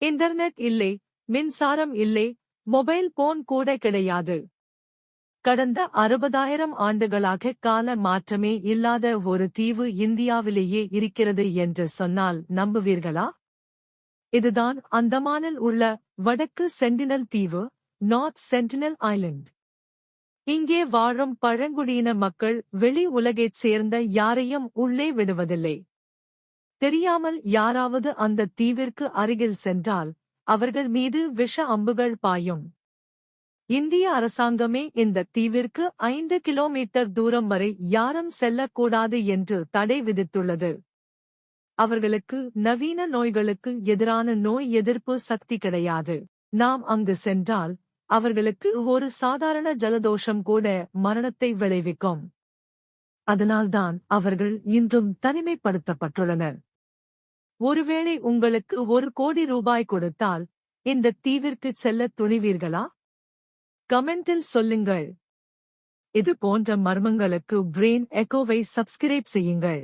Internet இல்லை, மின்சாரம் இல்லை, மொபைல் போன் கூட கிடையாது. கடந்த 60,000 ஆண்டுகளாக கால மாற்றமே இல்லாத ஒரு தீவு இந்தியாவிலேயே இருக்கிறது என்று சொன்னால் நம்புவீர்களா? இதுதான் அந்தமானில் உள்ள வடக்கு சென்டினல் தீவு, நார்த் சென்டினல் ஐலண்ட். இங்கே வாழும் பழங்குடியின மக்கள் வெளி உலகைச் சேர்ந்த யாரையும் உள்ளே விடுவதில்லை. தெரியாமல் யாராவது அந்த தீவிற்கு அருகில் சென்றால் அவர்கள் மீது விஷ அம்புகள் பாயும். இந்திய அரசாங்கமே இந்த தீவிற்கு 5 கிலோமீட்டர் தூரம் வரை யாரும் செல்லக்கூடாது என்று தடை விதித்துள்ளது. அவர்களுக்கு நவீன நோய்களுக்கு எதிரான நோய் எதிர்ப்பு சக்தி கிடையாது. நாம் அங்கு சென்றால் அவர்களுக்கு ஒரு சாதாரண ஜலதோஷம் கூட மரணத்தை விளைவிக்கும். அதனால்தான் அவர்கள் இன்றும் தனிமைப்படுத்தப்பட்டுள்ளனர். ஒருவேளை உங்களுக்கு 1 கோடி ரூபாய் கொடுத்தால் இந்த தீவிற்குச் செல்ல துணிவீர்களா? கமெண்டில் சொல்லுங்கள். இது போன்ற மர்மங்களுக்கு பிரெயின் எக்கோவை சப்ஸ்கிரைப் செய்யுங்கள்.